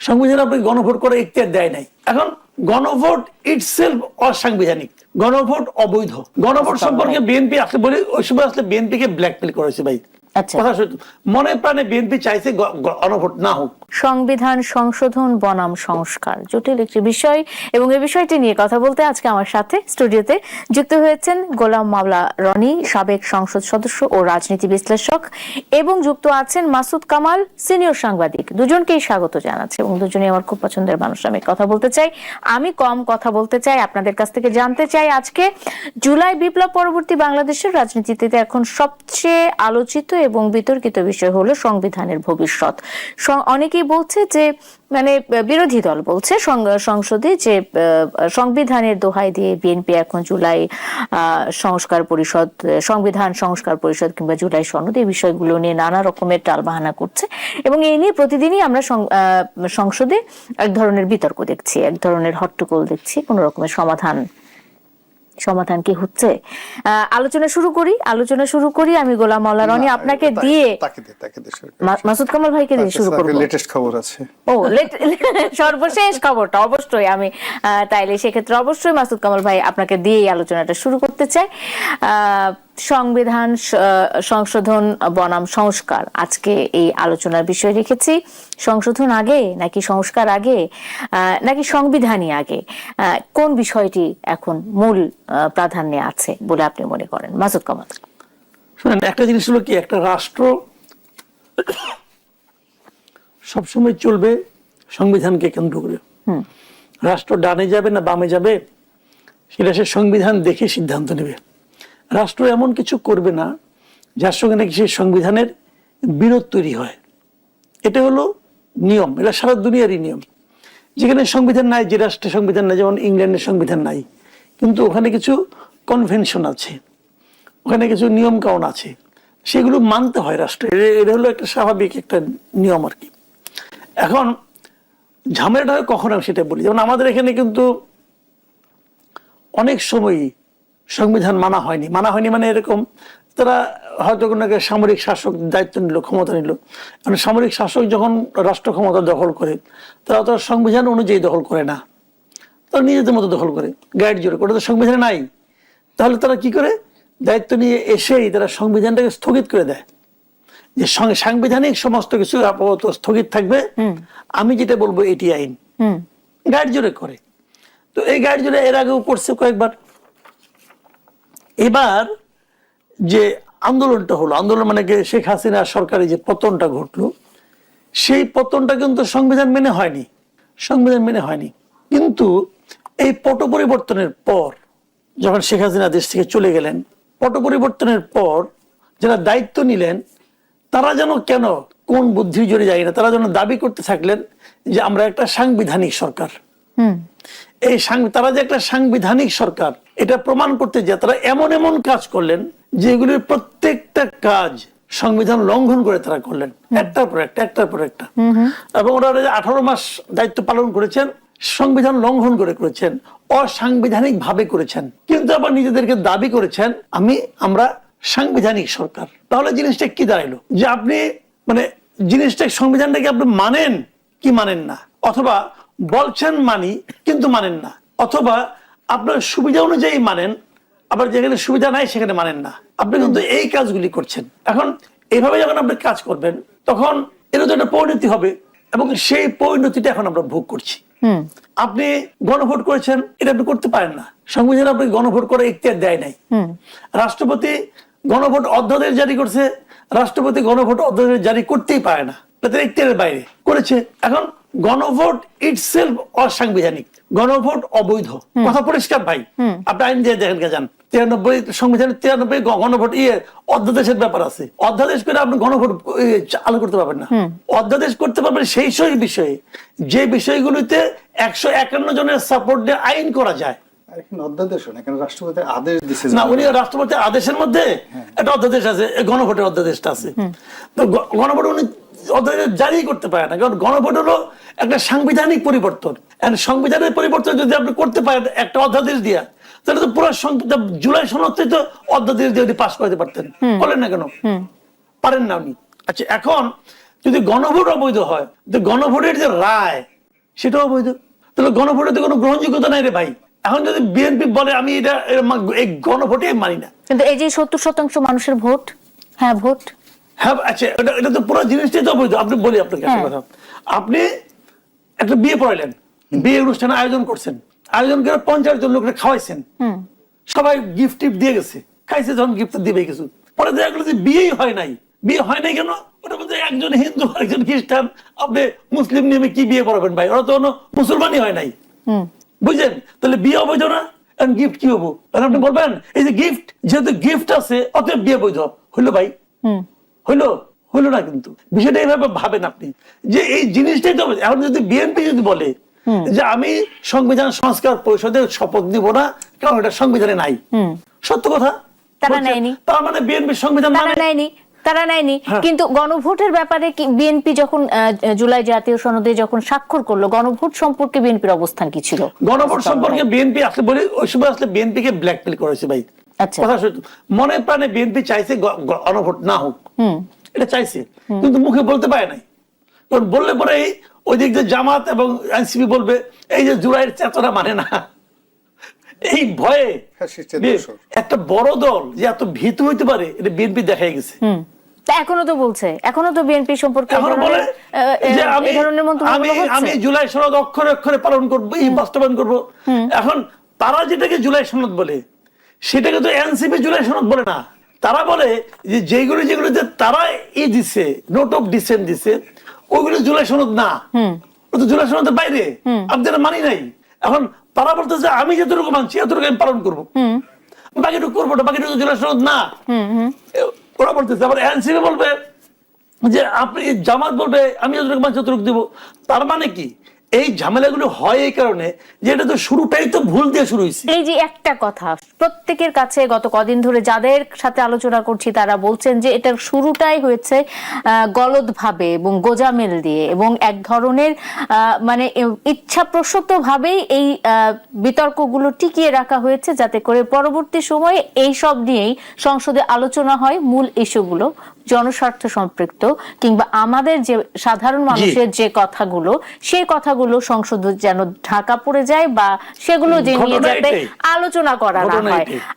সংবিধান আপনাকে গণভোট করার ইখতিয়ার দেয় নাই। এখন গণভোট ইটসেলফ অসাংবিধানিক, গণভোট অবৈধ। গণভোট সম্পর্কে বিএনপি আসলে বলি, ওই সময় আসলে বিএনপিকে ব্ল্যাকমেল করেছে ভাই। কথা সত্য, মনে প্রাণে বিএনপি চাইছে গণভোট না হোক। সংবিধান সংশোধন বনাম সংস্কার জটিল একটি বিষয়, এবং এই বিষয়টি নিয়ে কথা বলতে আজকে আমার সাথে স্টুডিওতে যুক্ত হয়েছেন গোলাম মাওলা রনি, সাবেক সংসদ সদস্য ও রাজনীতি বিশ্লেষক, এবং যুক্ত আছেন মাসুদ কামাল, সিনিয়র সাংবাদিক। দুজনকেই স্বাগত জানাচ্ছি, এবং দুজনেই আমার খুব পছন্দের মানুষ। আমি কথা বলতে চাই, আমি কম কথা বলতে চাই, আপনাদের কাছ থেকে জানতে চাই আজকে জুলাই বিপ্লব পরবর্তী বাংলাদেশের রাজনীতিতে এখন সবচেয়ে আলোচিত এবং বিতর্কিত বিষয় হলো সংবিধানের ভবিষ্যৎ। অনেকেই বলছে যে, মানে বিরোধী দল বলছে সংসদে যে সংবিধানের দোহাই দিয়ে বিএনপি এখন জুলাই সংস্কার পরিষদ, সংবিধান সংস্কার পরিষদ কিংবা জুলাই সনদ, এই বিষয়গুলো নিয়ে নানা রকমের টালবাহানা করছে, এবং এই নিয়ে প্রতিদিনই আমরা সংসদে এক ধরনের বিতর্ক দেখছি, এক ধরনের হট্টগোল দেখছি। কোন রকমের সমাধান কি হচ্ছে? আলোচনা শুরু করি। আমি গোলাম মাওলা রনি আপনাকে দিয়ে, মাসুদ কামাল ভাইকে দিয়ে শুরু করব। লেটেস্ট খবর আছে। ও, সর্বশেষ খবরটা অবশ্যই আমি তাইলে সেক্ষেত্রে অবশ্যই মাসুদ কামাল ভাই আপনাকে দিয়ে এই আলোচনাটা শুরু করতে চাই। সংবিধান সংশোধন বনাম সংস্কার, আজকে এই আলোচনার বিষয় রেখেছি। সংশোধন আগে নাকি সংস্কার আগে, নাকি সংবিধানই আগে? কোন বিষয়টি এখন মূল প্রাধান্যে আছে বলে আপনি মনে করেন, মাসুদ কামাল? শুনেন, একটা জিনিস হলো কি, একটা রাষ্ট্র সবসময় চলবে সংবিধানকে কেন্দ্র করে। রাষ্ট্র ডানে যাবে না বামে যাবে সেটা সে সংবিধান দেখে সিদ্ধান্ত নেবে। রাষ্ট্র এমন কিছু করবে না যার সঙ্গে নাকি সেই সংবিধানের বিরোধ তৈরি হয়। এটা হলো নিয়ম, এটা সারা দুনিয়ারই নিয়ম। যেখানে সংবিধান নাই, যে রাষ্ট্রে সংবিধান নাই, যেমন ইংল্যান্ডের সংবিধান নাই, কিন্তু ওখানে কিছু কনভেনশন আছে, ওখানে কিছু নিয়ম কানুন আছে, সেগুলো মানতে হয় রাষ্ট্রে। এটা হলো একটা স্বাভাবিক একটা নিয়ম আর কি। এখন ঝামেলাটা হয় কখন, আমি সেটা বলি। যেমন আমাদের এখানে কিন্তু অনেক সময়ই সংবিধান মানা হয়নি মানে এরকম, তারা হয়তো কোনো সামরিক শাসক দায়িত্ব নিল, ক্ষমতা নিল। মানে সামরিক শাসক যখন রাষ্ট্র ক্ষমতা দখল করে, তারা তো সংবিধান অনুযায়ী দখল করে না, তারা নিজেদের মতো দখল করে, গাইড জোরে করে। তো সংবিধানে নাই, তাহলে তারা কি করে, দায়িত্ব নিয়ে এসেই তারা সংবিধানটাকে স্থগিত করে দেয়, যে সাংবিধানিক সমস্ত কিছু আপাতত স্থগিত থাকবে, আমি যেটা বলবো এটি আইন। গাইড জোরে করে। তো এই গাইড জোরে এর আগেও করছে কয়েকবার। এবার যে আন্দোলনটা হলো, আন্দোলন মানে শেখ হাসিনা সরকারের যে পতনটা ঘটলো, সেই পতনটা কিন্তু সংবিধান মেনে হয়নি। কিন্তু এই পট পরিবর্তনের পর, যখন শেখ হাসিনা দেশ থেকে চলে গেলেন, পট পরিবর্তনের পর যারা দায়িত্ব নিলেন, তারা যেন কেন কোন বুদ্ধির জোরে যায় না, তারা যেন দাবি করতে থাকলেন যে আমরা একটা সাংবিধানিক সরকার। এই তারা যে একটা সাংবিধানিক সরকার, এটা প্রমাণ করতে যে তারা এমন কাজ করলেন যেগুলির প্রত্যেকটা কাজ সংবিধান লঙ্ঘন করে তারা করলেন, একটার পর একটা। এবং ওরা 18 মাস দায়িত্ব পালন করেছেন, সংবিধান লঙ্ঘন করেছেন, অসাংবিধানিক ভাবে করেছেন, কিন্তু আবার নিজেদেরকে দাবি করেছেন আমরা সাংবিধানিক সরকার। তাহলে জিনিসটা কি দাঁড়াইলো, যে আপনি মানে জিনিসটা, সংবিধানটাকে আপনি মানেন কি মানেন না, অথবা বলছেন মানি কিন্তু মানেন না, অথবা আপনার সুবিধা অনুযায়ী মানেন, আবার যেখানে সুবিধা নাই সেখানে মানেন না। আপনি কিন্তু এই কাজগুলি করছেন। এখন এইভাবে যখন আপনি কাজ করবেন, তখন এর তো একটা পরিণতি হবে, এবং সেই পরিণতিটা এখন আমরা ভোগ করছি। আপনি গণভোট করেছেন, এটা আপনি করতে পারেন না, সংবিধান আপনাকে গণভোট করার ইখতিয়ার দেয় নাই। রাষ্ট্রপতি গণভোট অধ্যাদেশ জারি করছে, রাষ্ট্রপতি গণভোট অধ্যাদেশ জারি করতেই পারে না, তাদের ইখতিয়ারের বাইরে করেছে। এখন গণভোট ইটসেলফ অসাংবিধানিক, গণভোট অবৈধ। কথা পরিষ্কার ভাই, আপনি আইন দিয়ে দেখেন কে যান, 93 সংবিধানের 93 গণভোট অধ্যাদেশের ব্যাপার আছে। অধ্যাদেশ করে আপনি গণভোট চালু করতে পারবেন না। অধ্যাদেশ করতে পারবেন সেই বিষয়ে, যে বিষয়গুলিতে 151 জনের সাপোর্ট দিয়ে আইন করা যায়। রাষ্ট্রপতির আদেশের মধ্যে একটা অধ্যাদেশ আছে, গণভোটের অধ্যাদেশটা আছে। তো গণভোট উনি অধ্যাদেশ জারি করতে পারে না, কারণ গণভোট হলো একটা সাংবিধানিক পরিবর্তন। সংবিধানের পরিবর্তন যদি আপনি করতে পারেন একটা অধ্যাদেশ দিয়া, তাহলে তো পুরো জুলাই সনদটাই তো অধ্যাদেশ দিয়ে পাস করতে পারতেন, বলেন না কেন? পারেন না উনি। আচ্ছা, এখন যদি গণভোট অবৈধ হয়, গণভোটের যে রায়, সেটাও অবৈধ। তাহলে গণভোটে কোনো গ্রহণযোগ্যতা নাই রে ভাই। এখন যদি বিএনপি বলে আমি এটা এই গণভোটে মানি না, কিন্তু এই যে 70% মানুষের ভোট, হ্যাঁ ভোট, হ্যাঁ আচ্ছা, এটা তো পুরো জিনিসটাই তো অবৈধ। আপনি বলি আপনাকে একটা কথা, আপনি একটা বিয়ে পড়াইলেন, বিয়ে অনুষ্ঠানে আয়োজন করছেন, আয়োজন করে 50 জন লোককে খাওয়াইছেন, সবাই গিফট টিফট দিয়ে গেছে, খাইছে, যখন গিফট দিবে কিছু, পরে দেখা গেলো যে বিয়েই হয় নাই। বিয়ে হয় নাই কেন? ওটা বলতে একজন হিন্দু একজন খ্রিস্টান, আপনি মুসলিম নিয়মে কি বিয়ে পড়াবেন ভাই? ওরা তো কোনো মুসলমানই হয় নাই, বুঝলেন? তাহলে বিয়ে অবৈধ না? গিফট কি হবো? আপনি বলবেন এই যে গিফট, যেহেতু গিফট আছে অতএব বিয়ে বৈধ হইলো ভাই? হইলো না। কিন্তু বিষয়টা এইভাবে ভাবেন আপনি যে এই জিনিসটাই তো। এখন যদি বিএনপি যদি বলে যে আমি সংবিধান সংস্কার পরিষদের শপথ নিব না কারণ এটা সংবিধানে নাই, সত্য কথা, তারা নেয়নি, তার মানে বিএনপি সংবিধান তারা নেয়নি। কিন্তু গণভোটের ব্যাপারে বিএনপি যখন জুলাই জাতীয় সনদে যখন স্বাক্ষর করলো, গণভোট সম্পর্কে বিএনপির অবস্থান কি ছিল? গণভোট সম্পর্কে বিএনপি আসলে বলি ওই সময় আসলে বিএনপি কে ব্ল্যাকমেল করেছে ভাই। আচ্ছা, কথা মনে প্রাণে বিএনপি চাইছে গণভোট না হোক, এটা চাইছে, কিন্তু মুখে বলতে পারে নাই। কারণ বললে পরে ওই দিক দিয়ে জামাত এবং এনসিপি বলবে এই যে জুলাইয়ের চেতনা মানে না, এই ভয়ে একটা বড় দল যে এত ভীতু হইতে পারে এটা বিএনপি দেখাই গেছে। এখনো তো বলছে, এখনো তো বিএনপি সম্পর্কে আমি জুলাই সনদ অক্ষরে অক্ষরে পালন করবো, বাস্তবায়ন করবো। এখন তারা যেটাকে জুলাই সনদ বলে সেটাকে তো এনসিপি জুলাই সনদ বলে না। তারা বলে যে যেগুলোতে তারা দিছে, নোট অফ ডিসেন্ট দিছে, ওইগুলো জুলাই সনদ না, ও তো জুলাই সনদের বাইরে, আমি যেটা মানি নাই। এখন তারা বলতেছে আমি যতটুকু মানছি এতটুকু আমি পালন করবো, বাকিটুকু করবো না, বাকিটুকু জুলাই সনদ না। ওরা বলতেছে, আবার এনসিপি বলবে যে আপনি, জামাত বলবে আমি যতটুকু মানছি ততটুকু দিব। তার মানে কি এই ঝামেলাগুলো হয় এই কারণে যে এটা তো শুরুটাই তো ভুল দিয়ে শুরু হয়েছে। এই যে একটা কথা প্রত্যেকের কাছে গত কদিন ধরে যাদের সাথে আলোচনা করছি তারা বলছেন যে এটার শুরুটাই হয়েছে গলদ ভাবে এবং গোজামিল দিয়ে, এবং এক ধরনের মানে ইচ্ছাপ্রসূত ভাবেই এই বিতর্কগুলো টিকিয়ে রাখা হয়েছে যাতে করে পরবর্তী সময়ে এই সব নিয়েই সংসদে আলোচনা হয়, মূল ইস্যুগুলো জনস্বার্থ সম্পৃক্ত কিংবা আমাদের যে সাধারণ মানুষের যে কথাগুলো সেই কথাগুলো সংসদে যেন ঢাকা পড়ে যায় বা সেগুলো যে নিয়ে যাতে আলোচনা করা না হয়।